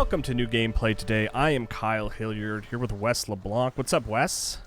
Welcome to New Gameplay Today. I am Kyle Hilliard here with Wes LeBlanc. What's up, Wes?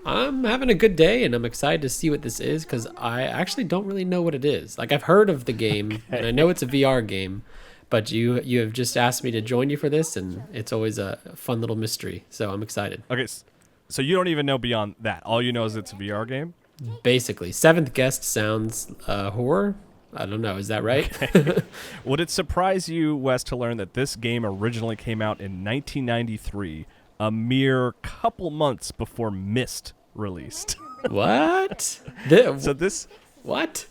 I'm having a good day, and I'm excited to see what this is because I actually don't really know what it is. Like, I've heard of the game, and I know it's a VR game, but you have just asked me to join you for this, and it's always a fun little mystery, so I'm excited. Okay, so you don't even know beyond that. All you know is it's a VR game? Basically, Seventh Guest sounds horror. I don't know. Is that right? Okay. Would it surprise you, Wes, to learn that this game originally came out in 1993, a mere couple months before Myst released? What? What?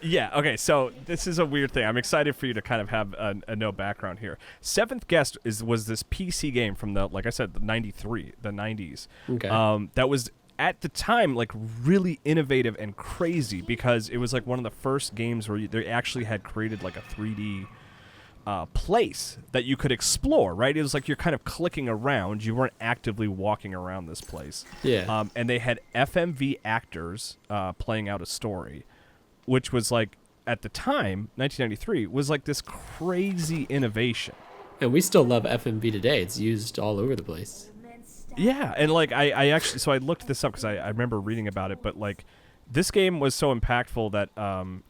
Yeah, okay, so this is a weird thing. I'm excited for you to kind of have a no background here. Seventh Guest was this PC game from like I said, the 90s. Okay. That was at the time like really innovative and crazy because it was like one of the first games where they actually had created like a 3D place that you could explore, right? It was like you're kind of clicking around. You weren't actively walking around this place. Yeah. And they had FMV actors playing out a story, which was like, at the time, 1993, was like this crazy innovation. And we still love FMV today. It's used all over the place. Yeah, and like I actually, so I looked this up because I remember reading about it, but like this game was so impactful that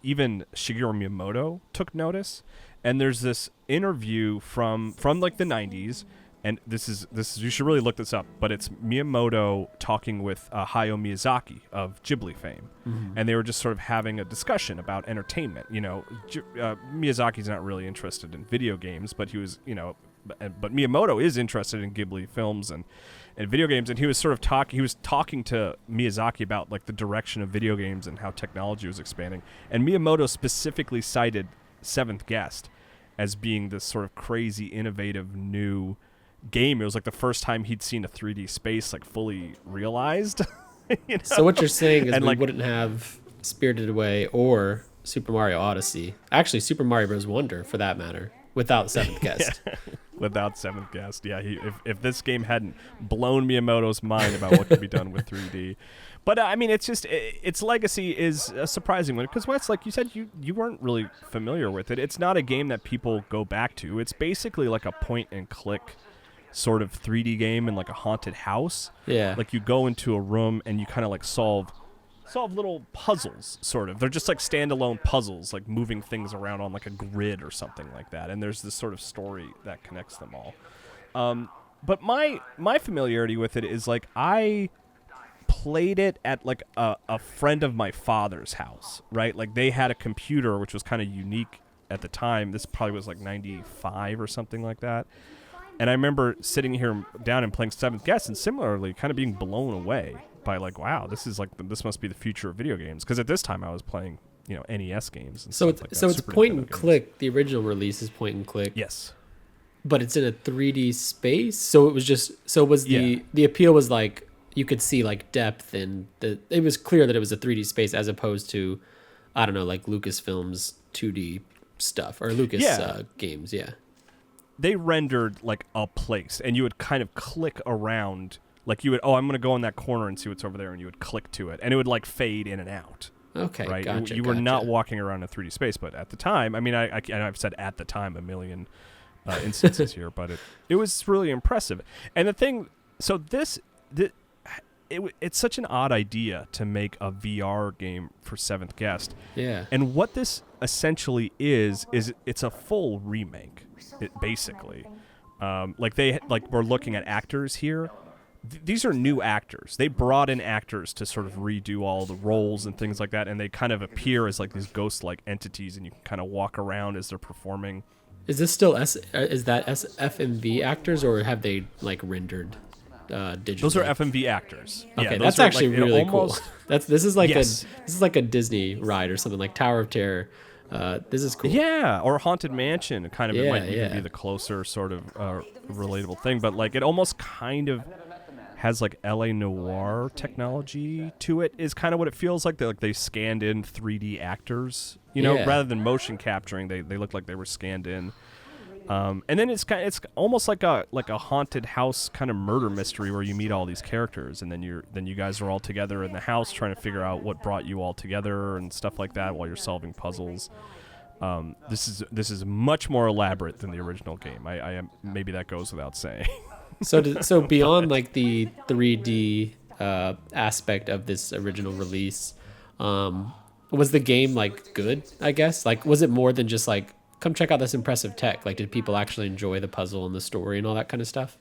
even Shigeru Miyamoto took notice. And there's this interview from like the 90s, and this is you should really look this up, but it's Miyamoto talking with Hayao Miyazaki of Ghibli fame. Mm-hmm. And they were just sort of having a discussion about entertainment. You know, Miyazaki's not really interested in video games, but he was, but Miyamoto is interested in Ghibli films and video games, and he was sort of talking to Miyazaki about like the direction of video games and how technology was expanding. And Miyamoto specifically cited Seventh Guest as being this sort of crazy, innovative new game. It was like the first time he'd seen a 3D space like fully realized. So what you're saying is and we like, wouldn't have Spirited Away or Super Mario Odyssey. Actually, Super Mario Bros. Wonder, for that matter, without Seventh Guest. Yeah, without Seventh Guest. Yeah, if this game hadn't blown Miyamoto's mind about what could be done with 3D. But I mean, it's just its legacy is a surprising one because Wes, like you said, you weren't really familiar with it. It's not a game that people go back to. It's basically like a point and click sort of 3D game in like a haunted house. Yeah. Like you go into a room and you kind of like solve little puzzles, sort of. They're just like standalone puzzles, like moving things around on like a grid or something like that. And there's this sort of story that connects them all. But my familiarity with it is like I played it at like a friend of my father's house, right? Like they had a computer which was kind of unique at the time. This probably was like 95 or something like that. And I remember sitting here down and playing Seventh Guest and similarly kind of being blown away by like, wow, this must be the future of video games. Because at this time I was playing, NES games. And it's point and click. The original release is point and click. Yes. But it's in a 3D space. So it was the appeal was like you could see like depth and it was clear that it was a 3D space as opposed to, I don't know, like Lucasfilm's 2D stuff or Lucas games. Yeah. They rendered like a place and you would kind of click around. Like you would, I'm going to go in that corner and see what's over there, and you would click to it, and it would like fade in and out. Okay, right. Gotcha, you were not walking around a 3D space, but at the time, I mean, I've said at the time a million instances here, but it was really impressive. And the thing, so it's such an odd idea to make a VR game for Seventh Guest. Yeah. And what this essentially is it's a full remake. Basically, we're looking at actors here. These are new actors. They brought in actors to sort of redo all the roles and things like that, and they kind of appear as like these ghost-like entities, and you can kind of walk around as they're performing. Is this still FMV actors, or have they like rendered digitally? Those are FMV actors. Okay, yeah, that's actually like, really cool. This is like a Disney ride or something like Tower of Terror. This is cool. Yeah, or Haunted Mansion. Kind of, it might even be the closer sort of relatable thing, but like it almost kind of has like LA Noire technology to it. Is kind of what it feels like. They scanned in 3D actors, rather than motion capturing. They looked like they were scanned in. And then it's almost like a haunted house kind of murder mystery where you meet all these characters, and then you guys are all together in the house trying to figure out what brought you all together and stuff like that while you're solving puzzles. This is much more elaborate than the original game. I am, maybe that goes without saying. So beyond like the 3D aspect of this original release, was the game like good? I guess like was it more than just like come check out this impressive tech? Like did people actually enjoy the puzzle and the story and all that kind of stuff?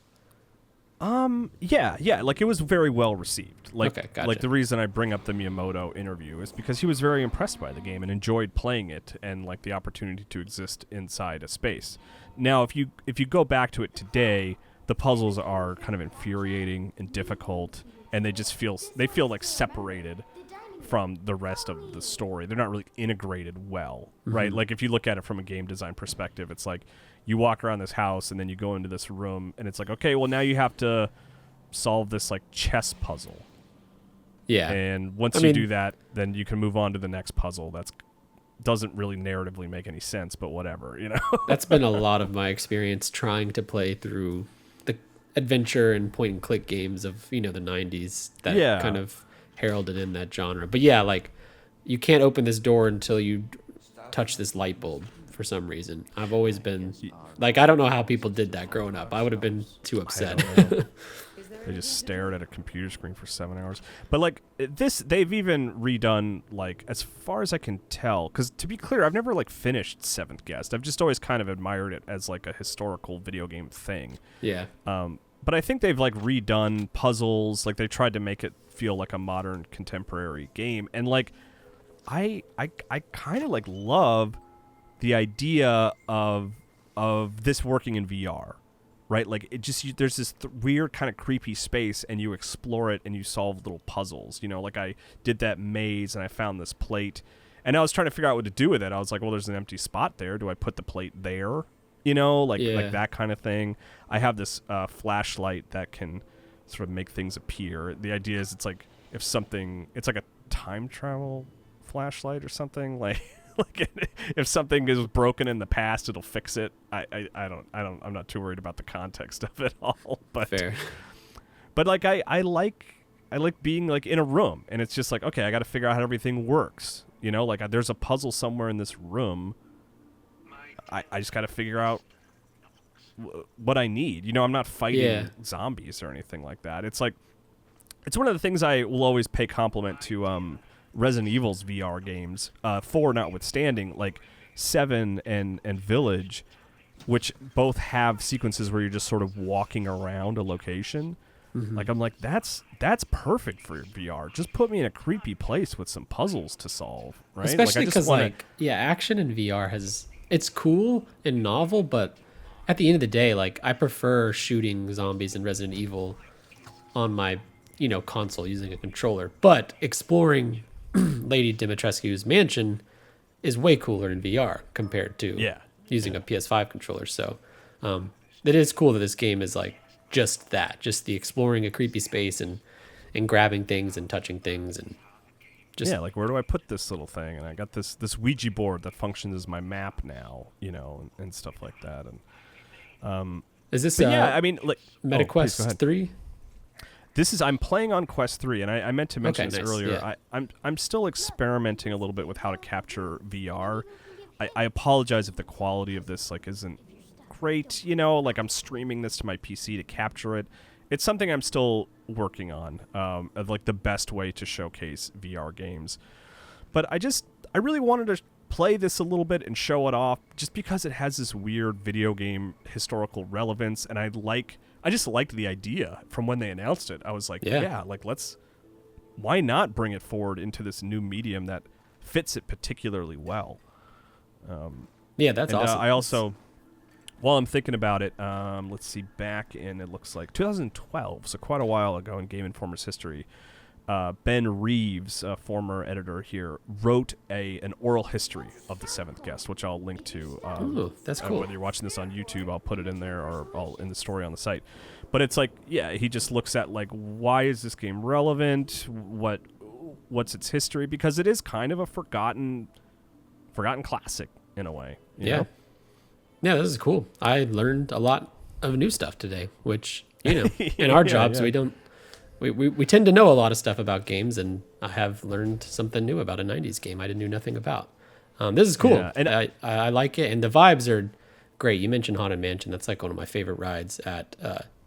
Yeah, like it was very well received. Like, Okay, gotcha. like the reason I bring up the Miyamoto interview is because he was very impressed by the game and enjoyed playing it and like the opportunity to exist inside a space. Now, if you go back to it today, the puzzles are kind of infuriating and difficult, and they feel like separated from the rest of the story. They're not really integrated well, right? Like if you look at it from a game design perspective, it's like you walk around this house and then you go into this room and it's like, okay, well now you have to solve this like chess puzzle. Yeah. And once you do that, then you can move on to the next puzzle. That's doesn't really narratively make any sense, but whatever, you know. That's been a lot of my experience trying to play through the adventure and point and click games of, the 90s that kind of heralded in that genre. But yeah, like you can't open this door until you touch this light bulb for some reason. I've always been like, I don't know how people did that growing up. I would have been too upset. They just stared at a computer screen for 7 hours. But like they've even redone, like, as far as I can tell, because to be clear, I've never like finished Seventh Guest. I've just always kind of admired it as like a historical video game thing. Yeah. But I think they've like redone puzzles. Like they tried to make it feel like a modern contemporary game. And like I kind of like love the idea of this working in VR. Right, like it just there's this weird kind of creepy space, and you explore it and you solve little puzzles. Like I did that maze and I found this plate, and I was trying to figure out what to do with it. I was like, well, there's an empty spot there. Do I put the plate there? Like that kind of thing. I have this flashlight that can sort of make things appear. The idea is it's like it's like a time travel flashlight or something like. Like if something is broken in the past, it'll fix it. I'm not too worried about the context of it all. But fair. But like I like being like in a room, and it's just like, okay, I got to figure out how everything works. Like there's a puzzle somewhere in this room. I just got to figure out what I need. I'm not fighting zombies or anything like that. It's like it's one of the things I will always pay compliment to Resident Evil's VR games, 4 notwithstanding, like 7 and Village, which both have sequences where you're just sort of walking around a location. Like I'm like, that's perfect for VR. Just put me in a creepy place with some puzzles to solve, right? Especially because action in VR it's cool and novel, but at the end of the day, like I prefer shooting zombies in Resident Evil on my console using a controller, but exploring Lady Dimitrescu's mansion is way cooler in VR compared to using a PS5 controller. So it is cool that this game is like just the exploring a creepy space and grabbing things and touching things and just like where do I put this little thing? And I got this Ouija board that functions as my map now, and stuff like that. And is this I mean, like MetaQuest 3? I'm playing on Quest 3, and I meant to mention this earlier. Yeah. I'm still experimenting a little bit with how to capture VR. I apologize if the quality of this like isn't great. Like I'm streaming this to my PC to capture it. It's something I'm still working on, of like the best way to showcase VR games. But I really wanted to play this a little bit and show it off, just because it has this weird video game historical relevance, and I just liked the idea from when they announced it. I was like, why not bring it forward into this new medium that fits it particularly well? That's awesome. I also, while I'm thinking about it, let's see, back in, it looks like 2012, so quite a while ago in Game Informer's history, Ben Reeves, a former editor here, wrote an oral history of the Seventh Guest, which I'll link to. Ooh, that's cool. Whether you're watching this on YouTube, I'll put it in there, or I'll in the story on the site. But it's like, he just looks at like, why is this game relevant? What's its history? Because it is kind of a forgotten classic in a way. You know? Yeah, this is cool. I learned a lot of new stuff today, which in our jobs we don't. We tend to know a lot of stuff about games, and I have learned something new about a 90s game I knew nothing about. This is cool. Yeah, and I like it, and the vibes are great. You mentioned Haunted Mansion. That's like one of my favorite rides at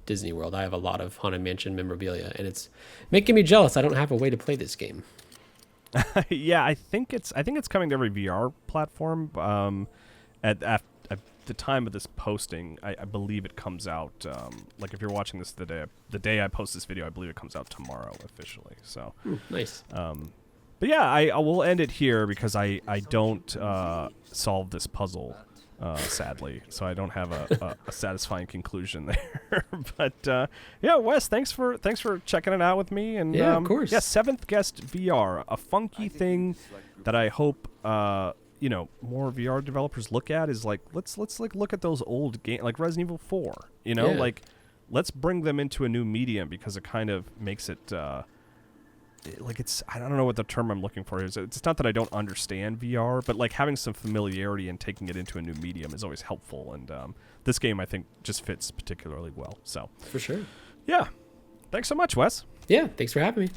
Disney World. I have a lot of Haunted Mansion memorabilia, and it's making me jealous. I don't have a way to play this game. yeah, I think it's coming to every VR platform. At the time of this posting, I believe it comes out. Like if you're watching this the day I post this video, I believe it comes out tomorrow officially. So Nice. But yeah, I will end it here because I don't solve this puzzle, sadly. So I don't have a satisfying conclusion there. But yeah, Wes, thanks for checking it out with me. And yeah, of course. Yeah, Seventh Guest VR, a funky thing that I hope more VR developers look at is like let's like look at those old games like Resident Evil 4. Like let's bring them into a new medium because it kind of makes it. Like I don't know what the term I'm looking for is. It's not that I don't understand VR, but like having some familiarity and taking it into a new medium is always helpful. And this game, I think, just fits particularly well. So For sure. yeah, thanks so much, Wes. Yeah, thanks for having me.